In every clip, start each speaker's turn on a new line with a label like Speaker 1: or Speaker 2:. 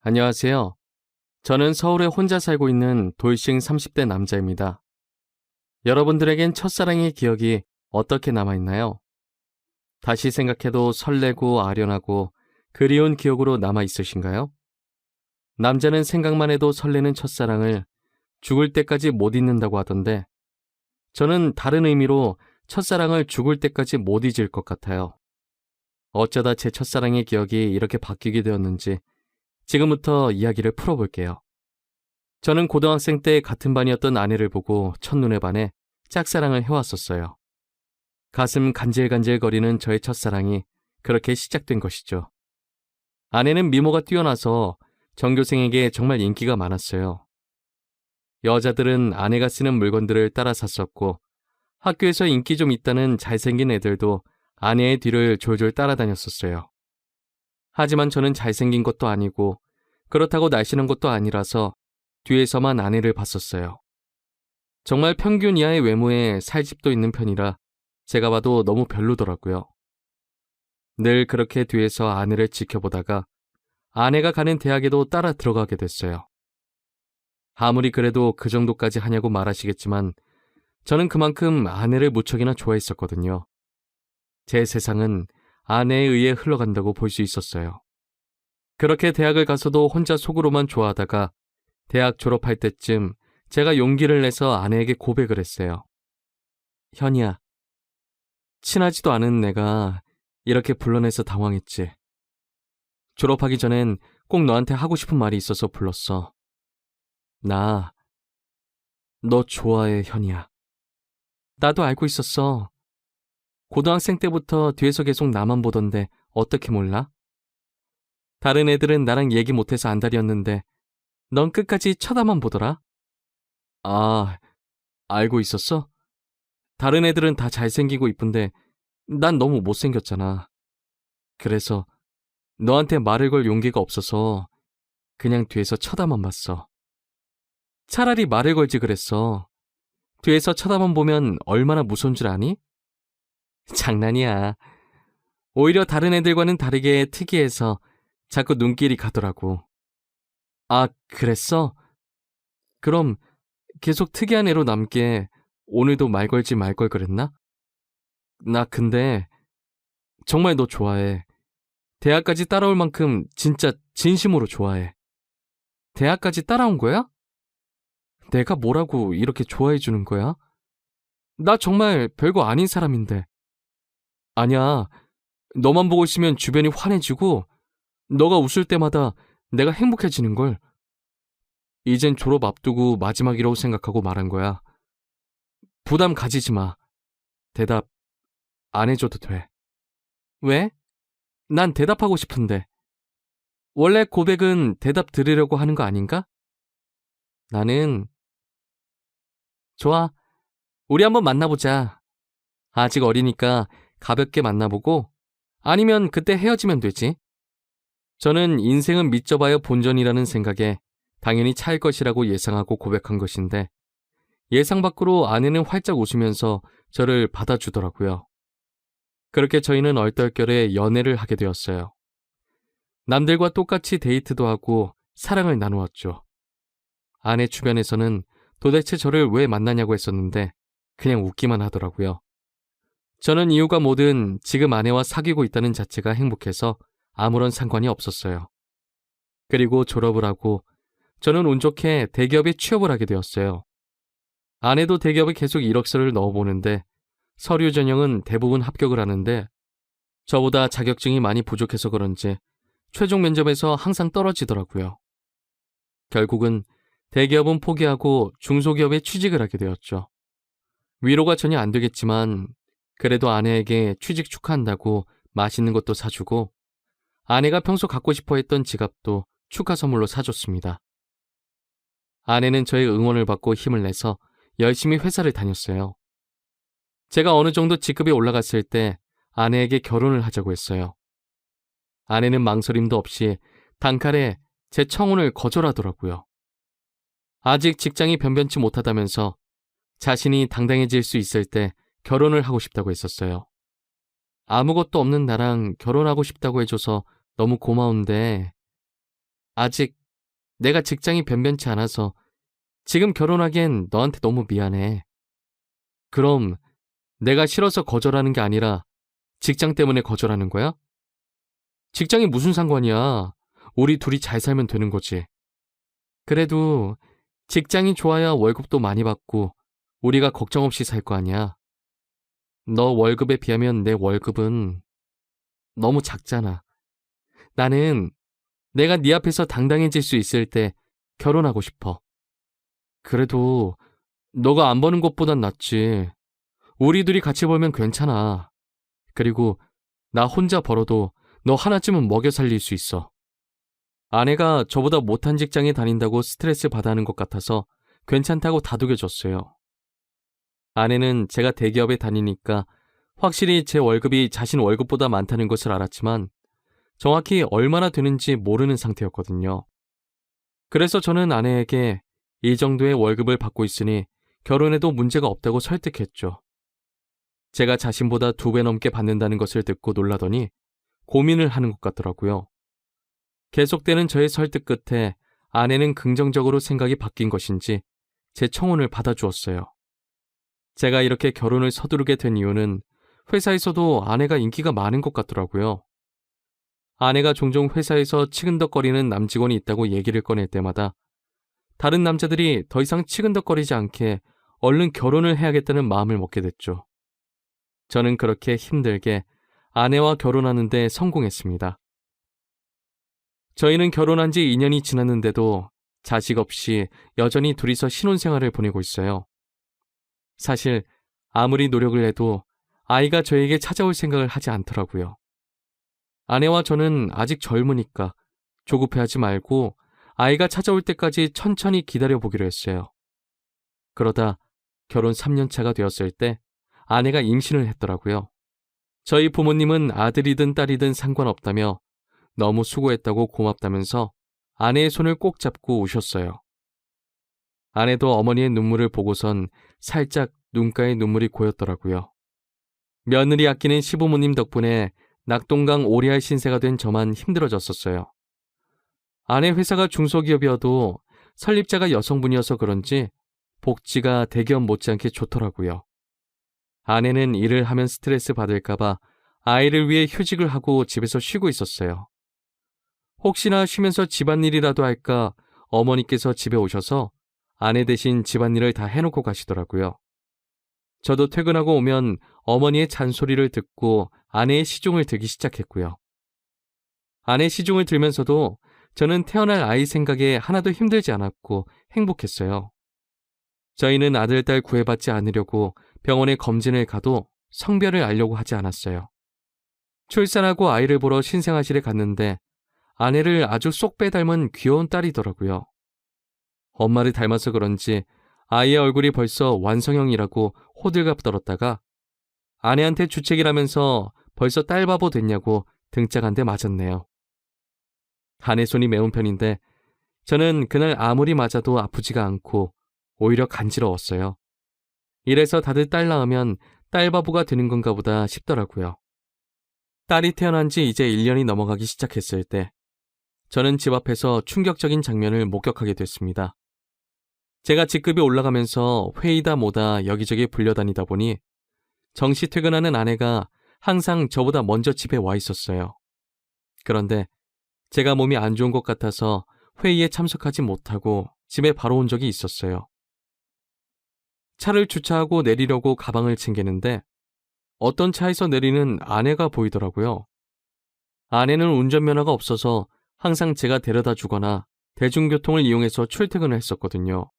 Speaker 1: 안녕하세요. 저는 서울에 혼자 살고 있는 돌싱 30대 남자입니다. 여러분들에겐 첫사랑의 기억이 어떻게 남아있나요? 다시 생각해도 설레고 아련하고 그리운 기억으로 남아있으신가요? 남자는 생각만 해도 설레는 첫사랑을 죽을 때까지 못 잊는다고 하던데 저는 다른 의미로 첫사랑을 죽을 때까지 못 잊을 것 같아요. 어쩌다 제 첫사랑의 기억이 이렇게 바뀌게 되었는지 지금부터 이야기를 풀어볼게요. 저는 고등학생 때 같은 반이었던 아내를 보고 첫눈에 반해 짝사랑을 해왔었어요. 가슴 간질간질거리는 저의 첫사랑이 그렇게 시작된 것이죠. 아내는 미모가 뛰어나서 전교생에게 정말 인기가 많았어요. 여자들은 아내가 쓰는 물건들을 따라 샀었고 학교에서 인기 좀 있다는 잘생긴 애들도 아내의 뒤를 졸졸 따라다녔었어요. 하지만 저는 잘생긴 것도 아니고 그렇다고 날씬한 것도 아니라서 뒤에서만 아내를 봤었어요. 정말 평균 이하의 외모에 살집도 있는 편이라 제가 봐도 너무 별로더라고요. 늘 그렇게 뒤에서 아내를 지켜보다가 아내가 가는 대학에도 따라 들어가게 됐어요. 아무리 그래도 그 정도까지 하냐고 말하시겠지만 저는 그만큼 아내를 무척이나 좋아했었거든요. 제 세상은 아내에 의해 흘러간다고 볼 수 있었어요. 그렇게 대학을 가서도 혼자 속으로만 좋아하다가 대학 졸업할 때쯤 제가 용기를 내서 아내에게 고백을 했어요. 현이야, 친하지도 않은 내가 이렇게 불러내서 당황했지. 졸업하기 전엔 꼭 너한테 하고 싶은 말이 있어서 불렀어. 나, 너 좋아해, 현이야. 나도 알고 있었어. 고등학생 때부터 뒤에서 계속 나만 보던데 어떻게 몰라? 다른 애들은 나랑 얘기 못해서 안달이었는데 넌 끝까지 쳐다만 보더라? 아, 알고 있었어? 다른 애들은 다 잘생기고 이쁜데 난 너무 못생겼잖아. 그래서 너한테 말을 걸 용기가 없어서 그냥 뒤에서 쳐다만 봤어. 차라리 말을 걸지 그랬어. 뒤에서 쳐다만 보면 얼마나 무서운 줄 아니? 장난이야. 오히려 다른 애들과는 다르게 특이해서 자꾸 눈길이 가더라고. 아, 그랬어? 그럼 계속 특이한 애로 남게 오늘도 말 걸지 말 걸 그랬나? 나 근데 정말 너 좋아해. 대학까지 따라올 만큼 진짜 진심으로 좋아해. 대학까지 따라온 거야? 내가 뭐라고 이렇게 좋아해 주는 거야? 나 정말 별거 아닌 사람인데. 아니야. 너만 보고 있으면 주변이 환해지고 너가 웃을 때마다 내가 행복해지는걸. 이젠 졸업 앞두고 마지막이라고 생각하고 말한 거야. 부담 가지지 마. 대답 안 해줘도 돼. 왜? 난 대답하고 싶은데. 원래 고백은 대답 들으려고 하는 거 아닌가? 나는 좋아. 우리 한번 만나보자. 아직 어리니까 가볍게 만나보고 아니면 그때 헤어지면 되지. 저는 인생은 믿져봐야 본전이라는 생각에 당연히 차일 것이라고 예상하고 고백한 것인데 예상 밖으로 아내는 활짝 웃으면서 저를 받아주더라고요. 그렇게 저희는 얼떨결에 연애를 하게 되었어요. 남들과 똑같이 데이트도 하고 사랑을 나누었죠. 아내 주변에서는 도대체 저를 왜 만나냐고 했었는데 그냥 웃기만 하더라고요. 저는 이유가 뭐든 지금 아내와 사귀고 있다는 자체가 행복해서 아무런 상관이 없었어요. 그리고 졸업을 하고 저는 운 좋게 대기업에 취업을 하게 되었어요. 아내도 대기업에 계속 이력서를 넣어보는데 서류 전형은 대부분 합격을 하는데 저보다 자격증이 많이 부족해서 그런지 최종 면접에서 항상 떨어지더라고요. 결국은 대기업은 포기하고 중소기업에 취직을 하게 되었죠. 위로가 전혀 안 되겠지만 그래도 아내에게 취직 축하한다고 맛있는 것도 사주고 아내가 평소 갖고 싶어 했던 지갑도 축하 선물로 사줬습니다. 아내는 저의 응원을 받고 힘을 내서 열심히 회사를 다녔어요. 제가 어느 정도 직급이 올라갔을 때 아내에게 결혼을 하자고 했어요. 아내는 망설임도 없이 단칼에 제 청혼을 거절하더라고요. 아직 직장이 변변치 못하다면서 자신이 당당해질 수 있을 때 결혼을 하고 싶다고 했었어요. 아무것도 없는 나랑 결혼하고 싶다고 해줘서 너무 고마운데 아직 내가 직장이 변변치 않아서 지금 결혼하기엔 너한테 너무 미안해. 그럼 내가 싫어서 거절하는 게 아니라 직장 때문에 거절하는 거야? 직장이 무슨 상관이야. 우리 둘이 잘 살면 되는 거지. 그래도 직장이 좋아야 월급도 많이 받고 우리가 걱정 없이 살 거 아니야. 너 월급에 비하면 내 월급은 너무 작잖아. 나는 내가 네 앞에서 당당해질 수 있을 때 결혼하고 싶어. 그래도 너가 안 버는 것보단 낫지. 우리 둘이 같이 벌면 괜찮아. 그리고 나 혼자 벌어도 너 하나쯤은 먹여 살릴 수 있어. 아내가 저보다 못한 직장에 다닌다고 스트레스 받아 하는 것 같아서 괜찮다고 다독여줬어요. 아내는 제가 대기업에 다니니까 확실히 제 월급이 자신 월급보다 많다는 것을 알았지만 정확히 얼마나 되는지 모르는 상태였거든요. 그래서 저는 아내에게 이 정도의 월급을 받고 있으니 결혼해도 문제가 없다고 설득했죠. 제가 자신보다 2배 넘게 받는다는 것을 듣고 놀라더니 고민을 하는 것 같더라고요. 계속되는 저의 설득 끝에 아내는 긍정적으로 생각이 바뀐 것인지 제 청혼을 받아주었어요. 제가 이렇게 결혼을 서두르게 된 이유는 회사에서도 아내가 인기가 많은 것 같더라고요. 아내가 종종 회사에서 치근덕거리는 남직원이 있다고 얘기를 꺼낼 때마다 다른 남자들이 더 이상 치근덕거리지 않게 얼른 결혼을 해야겠다는 마음을 먹게 됐죠. 저는 그렇게 힘들게 아내와 결혼하는 데 성공했습니다. 저희는 결혼한 지 2년이 지났는데도 자식 없이 여전히 둘이서 신혼생활을 보내고 있어요. 사실 아무리 노력을 해도 아이가 저에게 찾아올 생각을 하지 않더라고요. 아내와 저는 아직 젊으니까 조급해하지 말고 아이가 찾아올 때까지 천천히 기다려보기로 했어요. 그러다 결혼 3년 차가 되었을 때 아내가 임신을 했더라고요. 저희 부모님은 아들이든 딸이든 상관없다며 너무 수고했다고 고맙다면서 아내의 손을 꼭 잡고 우셨어요. 아내도 어머니의 눈물을 보고선 살짝 눈가에 눈물이 고였더라고요. 며느리 아끼는 시부모님 덕분에 낙동강 오리알 신세가 된 저만 힘들어졌었어요. 아내 회사가 중소기업이어도 설립자가 여성분이어서 그런지 복지가 대기업 못지않게 좋더라고요. 아내는 일을 하면 스트레스 받을까봐 아이를 위해 휴직을 하고 집에서 쉬고 있었어요. 혹시나 쉬면서 집안일이라도 할까 어머니께서 집에 오셔서 아내 대신 집안일을 다 해놓고 가시더라고요. 저도 퇴근하고 오면 어머니의 잔소리를 듣고 아내의 시중을 들기 시작했고요. 아내 시중을 들면서도 저는 태어날 아이 생각에 하나도 힘들지 않았고 행복했어요. 저희는 아들, 딸 구애받지 않으려고 병원에 검진을 가도 성별을 알려고 하지 않았어요. 출산하고 아이를 보러 신생아실에 갔는데 아내를 아주 쏙 빼닮은 귀여운 딸이더라고요. 엄마를 닮아서 그런지 아이의 얼굴이 벌써 완성형이라고 호들갑 떨었다가 아내한테 주책이라면서 벌써 딸 바보 됐냐고 등짝 한 대 맞았네요. 아내 손이 매운 편인데 저는 그날 아무리 맞아도 아프지가 않고 오히려 간지러웠어요. 이래서 다들 딸 낳으면 딸 바보가 되는 건가 보다 싶더라고요. 딸이 태어난 지 이제 1년이 넘어가기 시작했을 때 저는 집 앞에서 충격적인 장면을 목격하게 됐습니다. 제가 직급이 올라가면서 회의다 뭐다 여기저기 불려다니다 보니 정시 퇴근하는 아내가 항상 저보다 먼저 집에 와 있었어요. 그런데 제가 몸이 안 좋은 것 같아서 회의에 참석하지 못하고 집에 바로 온 적이 있었어요. 차를 주차하고 내리려고 가방을 챙기는데 어떤 차에서 내리는 아내가 보이더라고요. 아내는 운전면허가 없어서 항상 제가 데려다 주거나 대중교통을 이용해서 출퇴근을 했었거든요.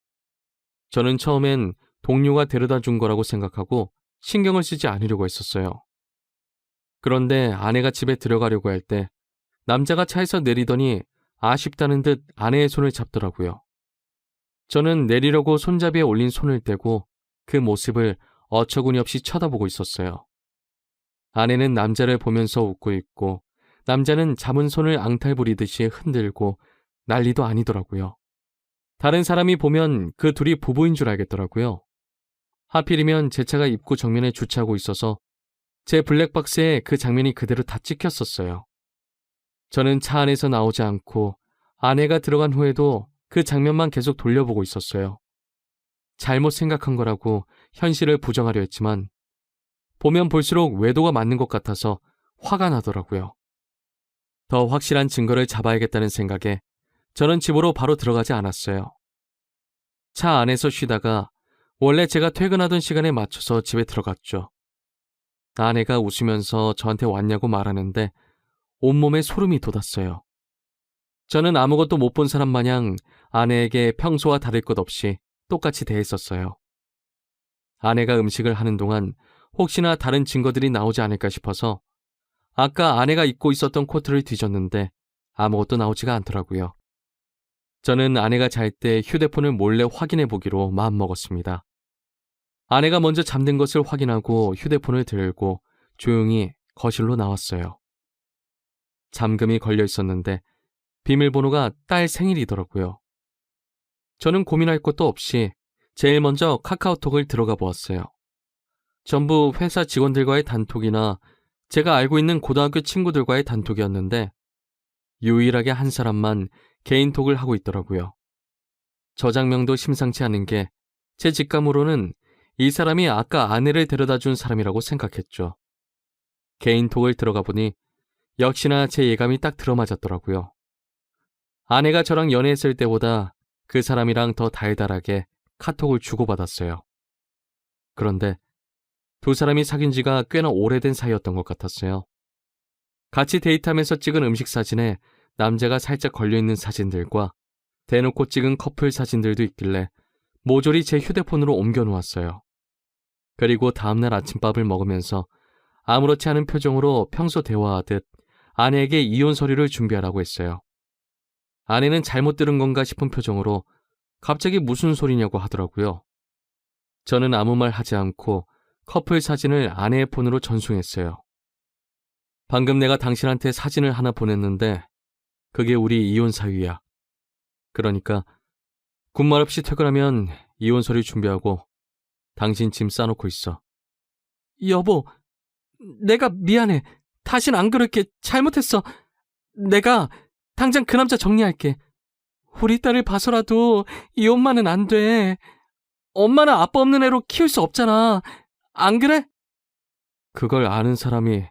Speaker 1: 저는 처음엔 동료가 데려다 준 거라고 생각하고 신경을 쓰지 않으려고 했었어요. 그런데 아내가 집에 들어가려고 할 때 남자가 차에서 내리더니 아쉽다는 듯 아내의 손을 잡더라고요. 저는 내리려고 손잡이에 올린 손을 떼고 그 모습을 어처구니 없이 쳐다보고 있었어요. 아내는 남자를 보면서 웃고 있고 남자는 잡은 손을 앙탈 부리듯이 흔들고 난리도 아니더라고요. 다른 사람이 보면 그 둘이 부부인 줄 알겠더라고요. 하필이면 제 차가 입구 정면에 주차하고 있어서 제 블랙박스에 그 장면이 그대로 다 찍혔었어요. 저는 차 안에서 나오지 않고 아내가 들어간 후에도 그 장면만 계속 돌려보고 있었어요. 잘못 생각한 거라고 현실을 부정하려 했지만 보면 볼수록 외도가 맞는 것 같아서 화가 나더라고요. 더 확실한 증거를 잡아야겠다는 생각에 저는 집으로 바로 들어가지 않았어요. 차 안에서 쉬다가 원래 제가 퇴근하던 시간에 맞춰서 집에 들어갔죠. 아내가 웃으면서 저한테 왔냐고 말하는데 온몸에 소름이 돋았어요. 저는 아무것도 못 본 사람 마냥 아내에게 평소와 다를 것 없이 똑같이 대했었어요. 아내가 음식을 하는 동안 혹시나 다른 증거들이 나오지 않을까 싶어서 아까 아내가 입고 있었던 코트를 뒤졌는데 아무것도 나오지가 않더라고요. 저는 아내가 잘 때 휴대폰을 몰래 확인해 보기로 마음먹었습니다. 아내가 먼저 잠든 것을 확인하고 휴대폰을 들고 조용히 거실로 나왔어요. 잠금이 걸려 있었는데 비밀번호가 딸 생일이더라고요. 저는 고민할 것도 없이 제일 먼저 카카오톡을 들어가 보았어요. 전부 회사 직원들과의 단톡이나 제가 알고 있는 고등학교 친구들과의 단톡이었는데 유일하게 한 사람만 개인톡을 하고 있더라고요. 저장명도 심상치 않은 게 제 직감으로는 이 사람이 아까 아내를 데려다 준 사람이라고 생각했죠. 개인톡을 들어가 보니 역시나 제 예감이 딱 들어맞았더라고요. 아내가 저랑 연애했을 때보다 그 사람이랑 더 달달하게 카톡을 주고받았어요. 그런데 두 사람이 사귄 지가 꽤나 오래된 사이였던 것 같았어요. 같이 데이트하면서 찍은 음식 사진에 남자가 살짝 걸려있는 사진들과 대놓고 찍은 커플 사진들도 있길래 모조리 제 휴대폰으로 옮겨놓았어요. 그리고 다음날 아침밥을 먹으면서 아무렇지 않은 표정으로 평소 대화하듯 아내에게 이혼 서류를 준비하라고 했어요. 아내는 잘못 들은 건가 싶은 표정으로 갑자기 무슨 소리냐고 하더라고요. 저는 아무 말 하지 않고 커플 사진을 아내의 폰으로 전송했어요. 방금 내가 당신한테 사진을 하나 보냈는데 그게 우리 이혼 사유야. 그러니까 군말 없이 퇴근하면 이혼 서류 준비하고 당신 짐 싸놓고 있어. 여보, 내가 미안해. 다신 안 그럴게. 잘못했어. 내가 당장 그 남자 정리할게. 우리 딸을 봐서라도 이 엄마는 안 돼. 엄마는 아빠 없는 애로 키울 수 없잖아. 안 그래? 그걸 아는 사람이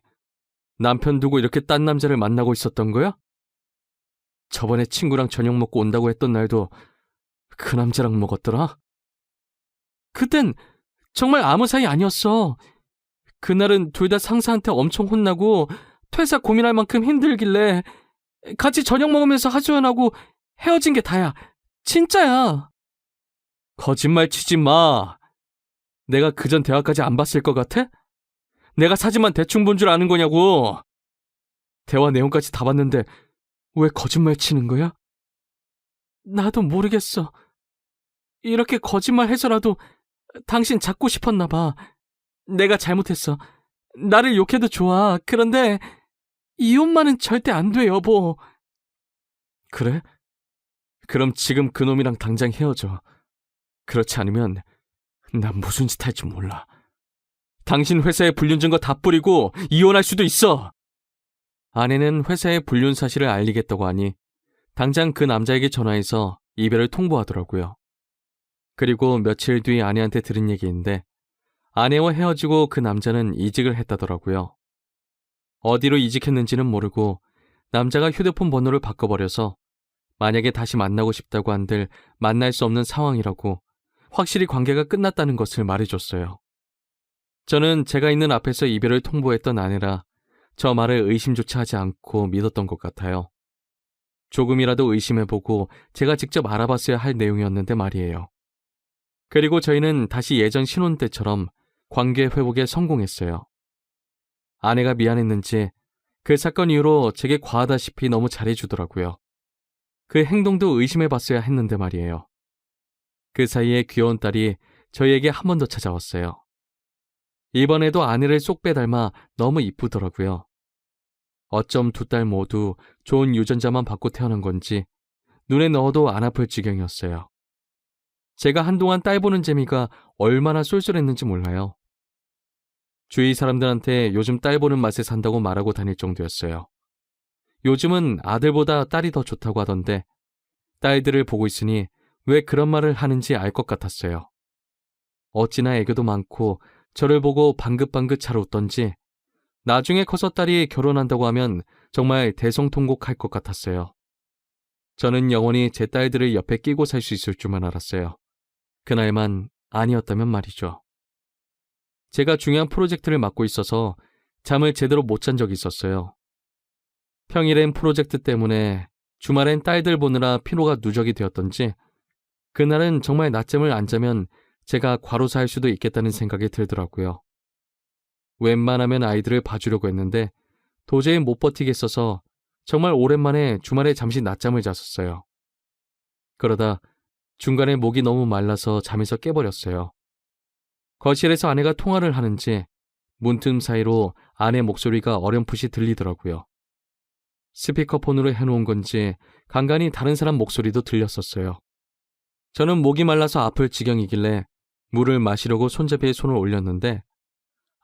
Speaker 1: 남편 두고 이렇게 딴 남자를 만나고 있었던 거야? 저번에 친구랑 저녁 먹고 온다고 했던 날도 그 남자랑 먹었더라? 그땐 정말 아무 사이 아니었어. 그날은 둘 다 상사한테 엄청 혼나고 퇴사 고민할 만큼 힘들길래 같이 저녁 먹으면서 하소연하고 헤어진 게 다야. 진짜야. 거짓말 치지 마. 내가 그전 대화까지 안 봤을 것 같아? 내가 사진만 대충 본 줄 아는 거냐고. 대화 내용까지 다 봤는데 왜 거짓말 치는 거야? 나도 모르겠어. 이렇게 거짓말 해서라도 당신 잡고 싶었나 봐. 내가 잘못했어. 나를 욕해도 좋아. 그런데 이혼만은 절대 안 돼, 여보. 그래? 그럼 지금 그놈이랑 당장 헤어져. 그렇지 않으면 난 무슨 짓 할지 몰라. 당신 회사에 불륜 증거 다 뿌리고 이혼할 수도 있어. 아내는 회사에 불륜 사실을 알리겠다고 하니 당장 그 남자에게 전화해서 이별을 통보하더라고요. 그리고 며칠 뒤 아내한테 들은 얘기인데 아내와 헤어지고 그 남자는 이직을 했다더라고요. 어디로 이직했는지는 모르고 남자가 휴대폰 번호를 바꿔버려서 만약에 다시 만나고 싶다고 한들 만날 수 없는 상황이라고 확실히 관계가 끝났다는 것을 말해줬어요. 저는 제가 있는 앞에서 이별을 통보했던 아내라 저 말을 의심조차 하지 않고 믿었던 것 같아요. 조금이라도 의심해보고 제가 직접 알아봤어야 할 내용이었는데 말이에요. 그리고 저희는 다시 예전 신혼 때처럼 관계 회복에 성공했어요. 아내가 미안했는지 그 사건 이후로 제게 과하다시피 너무 잘해주더라고요. 그 행동도 의심해봤어야 했는데 말이에요. 그 사이에 귀여운 딸이 저희에게 한 번 더 찾아왔어요. 이번에도 아내를 쏙 빼닮아 너무 이쁘더라고요. 어쩜 두 딸 모두 좋은 유전자만 받고 태어난 건지 눈에 넣어도 안 아플 지경이었어요. 제가 한동안 딸 보는 재미가 얼마나 쏠쏠했는지 몰라요. 주위 사람들한테 요즘 딸 보는 맛에 산다고 말하고 다닐 정도였어요. 요즘은 아들보다 딸이 더 좋다고 하던데 딸들을 보고 있으니 왜 그런 말을 하는지 알 것 같았어요. 어찌나 애교도 많고 저를 보고 방긋방긋 잘 웃던지 나중에 커서 딸이 결혼한다고 하면 정말 대성통곡할 것 같았어요. 저는 영원히 제 딸들을 옆에 끼고 살 수 있을 줄만 알았어요. 그날만 아니었다면 말이죠. 제가 중요한 프로젝트를 맡고 있어서 잠을 제대로 못 잔 적이 있었어요. 평일엔 프로젝트 때문에 주말엔 딸들 보느라 피로가 누적이 되었던지 그날은 정말 낮잠을 안 자면 제가 과로사할 수도 있겠다는 생각이 들더라고요. 웬만하면 아이들을 봐주려고 했는데 도저히 못 버티겠어서 정말 오랜만에 주말에 잠시 낮잠을 잤었어요. 그러다 중간에 목이 너무 말라서 잠에서 깨버렸어요. 거실에서 아내가 통화를 하는지 문틈 사이로 아내 목소리가 어렴풋이 들리더라고요. 스피커폰으로 해놓은 건지 간간히 다른 사람 목소리도 들렸었어요. 저는 목이 말라서 아플 지경이길래 물을 마시려고 손잡이에 손을 올렸는데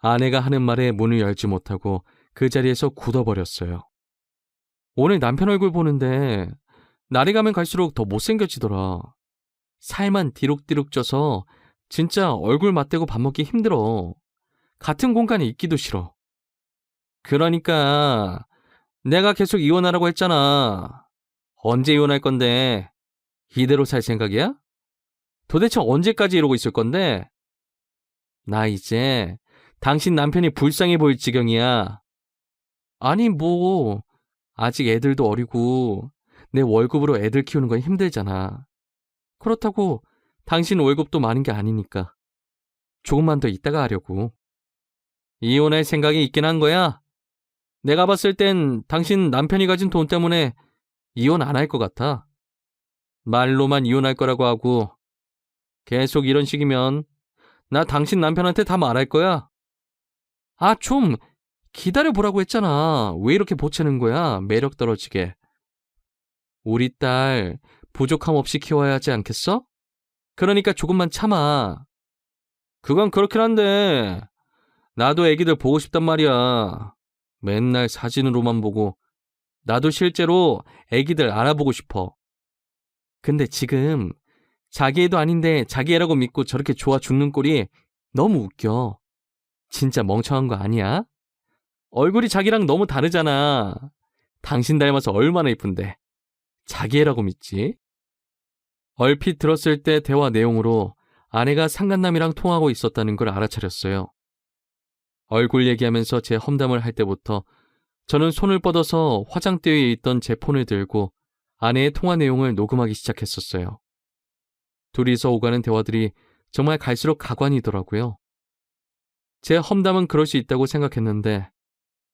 Speaker 1: 아내가 하는 말에 문을 열지 못하고 그 자리에서 굳어버렸어요. 오늘 남편 얼굴 보는데 날이 가면 갈수록 더 못생겨지더라. 살만 디룩디룩 쪄서 진짜 얼굴 맞대고 밥 먹기 힘들어. 같은 공간에 있기도 싫어. 그러니까 내가 계속 이혼하라고 했잖아. 언제 이혼할 건데? 이대로 살 생각이야? 도대체 언제까지 이러고 있을 건데? 나 이제 당신 남편이 불쌍해 보일 지경이야. 아니 뭐 아직 애들도 어리고 내 월급으로 애들 키우는 건 힘들잖아. 그렇다고 당신 월급도 많은 게 아니니까 조금만 더 있다가 하려고. 이혼할 생각이 있긴 한 거야? 내가 봤을 땐 당신 남편이 가진 돈 때문에 이혼 안 할 것 같아. 말로만 이혼할 거라고 하고 계속 이런 식이면 나 당신 남편한테 다 말할 거야. 아, 좀 기다려보라고 했잖아. 왜 이렇게 보채는 거야? 매력 떨어지게. 우리 딸 부족함 없이 키워야 하지 않겠어? 그러니까 조금만 참아. 그건 그렇긴 한데 나도 애기들 보고 싶단 말이야. 맨날 사진으로만 보고 나도 실제로 애기들 알아보고 싶어. 근데 지금 자기 애도 아닌데 자기 애라고 믿고 저렇게 좋아 죽는 꼴이 너무 웃겨. 진짜 멍청한 거 아니야? 얼굴이 자기랑 너무 다르잖아. 당신 닮아서 얼마나 이쁜데. 자기 애라고 믿지? 얼핏 들었을 때 대화 내용으로 아내가 상간남이랑 통하고 있었다는 걸 알아차렸어요. 얼굴 얘기하면서 제 험담을 할 때부터 저는 손을 뻗어서 화장대에 있던 제 폰을 들고 아내의 통화 내용을 녹음하기 시작했었어요. 둘이서 오가는 대화들이 정말 갈수록 가관이더라고요. 제 험담은 그럴 수 있다고 생각했는데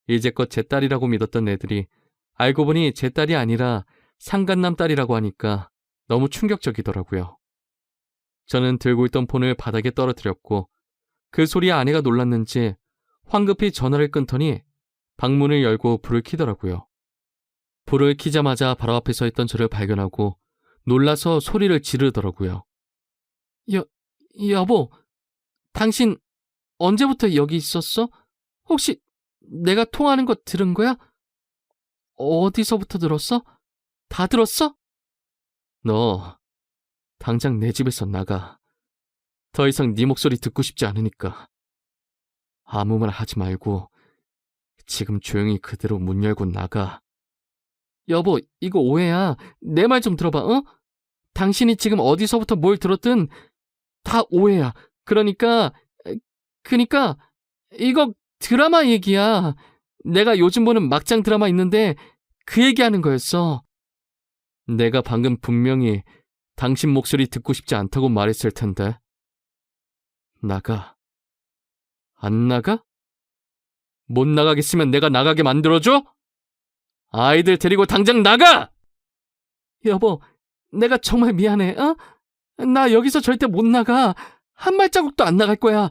Speaker 1: 이제껏 제 딸이라고 믿었던 애들이 알고 보니 제 딸이 아니라 상간남 딸이라고 하니까 너무 충격적이더라고요. 저는 들고 있던 폰을 바닥에 떨어뜨렸고 그 소리에 아내가 놀랐는지 황급히 전화를 끊더니 방문을 열고 불을 켜더라고요. 불을 켜자마자 바로 앞에 서 있던 저를 발견하고 놀라서 소리를 지르더라고요. 여보, 당신 언제부터 여기 있었어? 혹시 내가 통화하는 거 들은 거야? 어디서부터 들었어? 다 들었어? 너 당장 내 집에서 나가. 더 이상 네 목소리 듣고 싶지 않으니까. 아무 말 하지 말고 지금 조용히 그대로 문 열고 나가. 여보, 이거 오해야. 내 말 좀 들어봐, 어? 당신이 지금 어디서부터 뭘 들었든 다 오해야. 그러니까 이거 드라마 얘기야. 내가 요즘 보는 막장 드라마 있는데 그 얘기하는 거였어. 내가 방금 분명히 당신 목소리 듣고 싶지 않다고 말했을 텐데. 나가. 안 나가? 못 나가겠으면 내가 나가게 만들어줘? 아이들 데리고 당장 나가! 여보, 내가 정말 미안해, 어? 나 여기서 절대 못 나가. 한 발자국도 안 나갈 거야.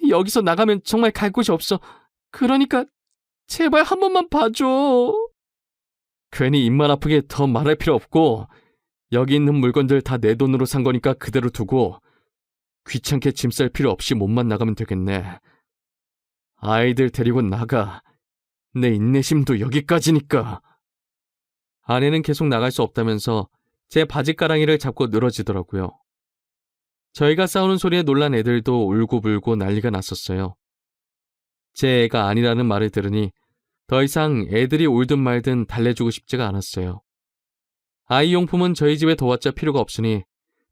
Speaker 1: 여기서 나가면 정말 갈 곳이 없어. 그러니까 제발 한 번만 봐줘. 괜히 입만 아프게 더 말할 필요 없고 여기 있는 물건들 다 내 돈으로 산 거니까 그대로 두고 귀찮게 짐 쌀 필요 없이 몸만 나가면 되겠네. 아이들 데리고 나가. 내 인내심도 여기까지니까. 아내는 계속 나갈 수 없다면서 제 바지가랑이를 잡고 늘어지더라고요. 저희가 싸우는 소리에 놀란 애들도 울고불고 난리가 났었어요. 제 애가 아니라는 말을 들으니 더 이상 애들이 울든 말든 달래주고 싶지가 않았어요. 아이용품은 저희 집에 도왔자 필요가 없으니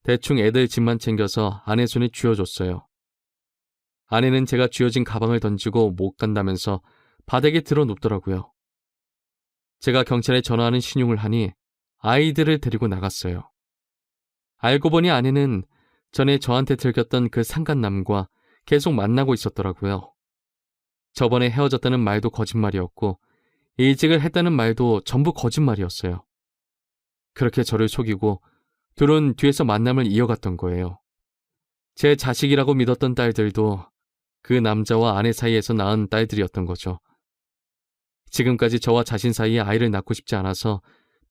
Speaker 1: 대충 애들 집만 챙겨서 아내 손에 쥐어줬어요. 아내는 제가 쥐어진 가방을 던지고 못 간다면서 바닥에 들어 눕더라고요. 제가 경찰에 전화하는 신용을 하니 아이들을 데리고 나갔어요. 알고 보니 아내는 전에 저한테 들켰던 그 상간남과 계속 만나고 있었더라고요. 저번에 헤어졌다는 말도 거짓말이었고 이직을 했다는 말도 전부 거짓말이었어요. 그렇게 저를 속이고 둘은 뒤에서 만남을 이어갔던 거예요. 제 자식이라고 믿었던 딸들도 그 남자와 아내 사이에서 낳은 딸들이었던 거죠. 지금까지 저와 자신 사이에 아이를 낳고 싶지 않아서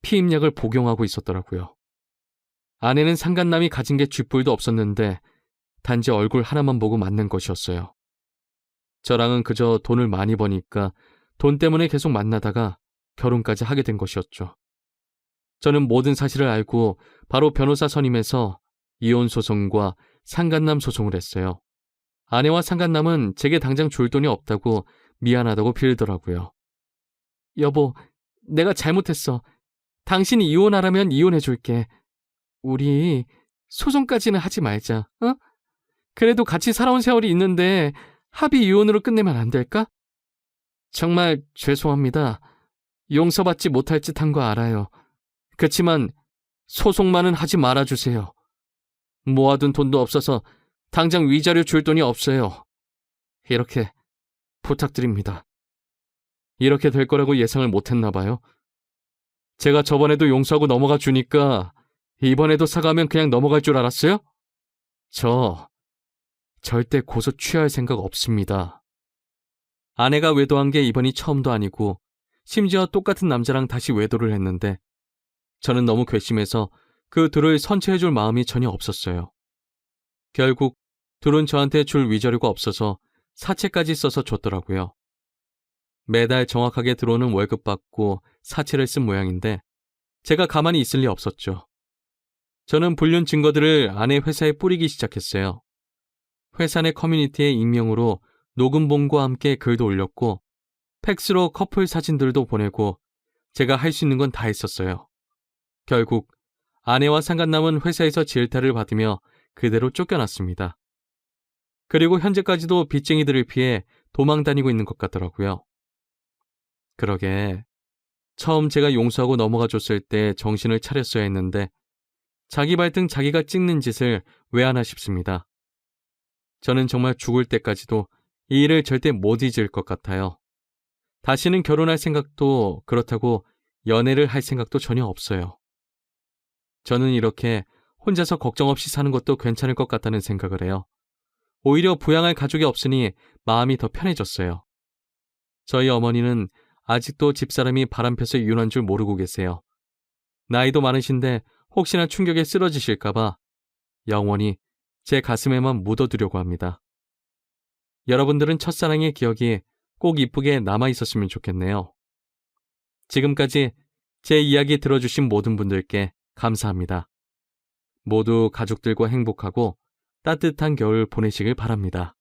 Speaker 1: 피임약을 복용하고 있었더라고요. 아내는 상간남이 가진 게 쥐뿔도 없었는데 단지 얼굴 하나만 보고 만난 것이었어요. 저랑은 그저 돈을 많이 버니까 돈 때문에 계속 만나다가 결혼까지 하게 된 것이었죠. 저는 모든 사실을 알고 바로 변호사 선임해서 이혼 소송과 상간남 소송을 했어요. 아내와 상간남은 제게 당장 줄 돈이 없다고 미안하다고 빌더라고요. 여보, 내가 잘못했어. 당신이 이혼하라면 이혼해줄게. 우리 소송까지는 하지 말자, 어? 그래도 같이 살아온 세월이 있는데 합의 이혼으로 끝내면 안 될까? 정말 죄송합니다. 용서받지 못할 짓 한 거 알아요. 그치만 소송만은 하지 말아주세요. 모아둔 돈도 없어서 당장 위자료 줄 돈이 없어요. 이렇게 부탁드립니다. 이렇게 될 거라고 예상을 못했나 봐요. 제가 저번에도 용서하고 넘어가 주니까 이번에도 사과하면 그냥 넘어갈 줄 알았어요? 저 절대 고소 취할 생각 없습니다. 아내가 외도한 게 이번이 처음도 아니고 심지어 똑같은 남자랑 다시 외도를 했는데 저는 너무 괘씸해서 그 둘을 선처해줄 마음이 전혀 없었어요. 결국 둘은 저한테 줄 위자료가 없어서 사채까지 써서 줬더라고요. 매달 정확하게 들어오는 월급 받고 사채를 쓴 모양인데 제가 가만히 있을 리 없었죠. 저는 불륜 증거들을 아내 회사에 뿌리기 시작했어요. 회사 내 커뮤니티에 익명으로 녹음본과 함께 글도 올렸고 팩스로 커플 사진들도 보내고 제가 할 수 있는 건 다 했었어요. 결국 아내와 상간남은 회사에서 질타를 받으며 그대로 쫓겨났습니다. 그리고 현재까지도 빚쟁이들을 피해 도망 다니고 있는 것 같더라고요. 그러게 처음 제가 용서하고 넘어가 줬을 때 정신을 차렸어야 했는데 자기 발등 자기가 찍는 짓을 왜 하나 싶습니다. 저는 정말 죽을 때까지도 이 일을 절대 못 잊을 것 같아요. 다시는 결혼할 생각도 그렇다고 연애를 할 생각도 전혀 없어요. 저는 이렇게 혼자서 걱정 없이 사는 것도 괜찮을 것 같다는 생각을 해요. 오히려 부양할 가족이 없으니 마음이 더 편해졌어요. 저희 어머니는 아직도 집사람이 바람펴서 이혼한 줄 모르고 계세요. 나이도 많으신데 혹시나 충격에 쓰러지실까봐 영원히 제 가슴에만 묻어두려고 합니다. 여러분들은 첫사랑의 기억이 꼭 이쁘게 남아있었으면 좋겠네요. 지금까지 제 이야기 들어주신 모든 분들께 감사합니다. 모두 가족들과 행복하고 따뜻한 겨울 보내시길 바랍니다.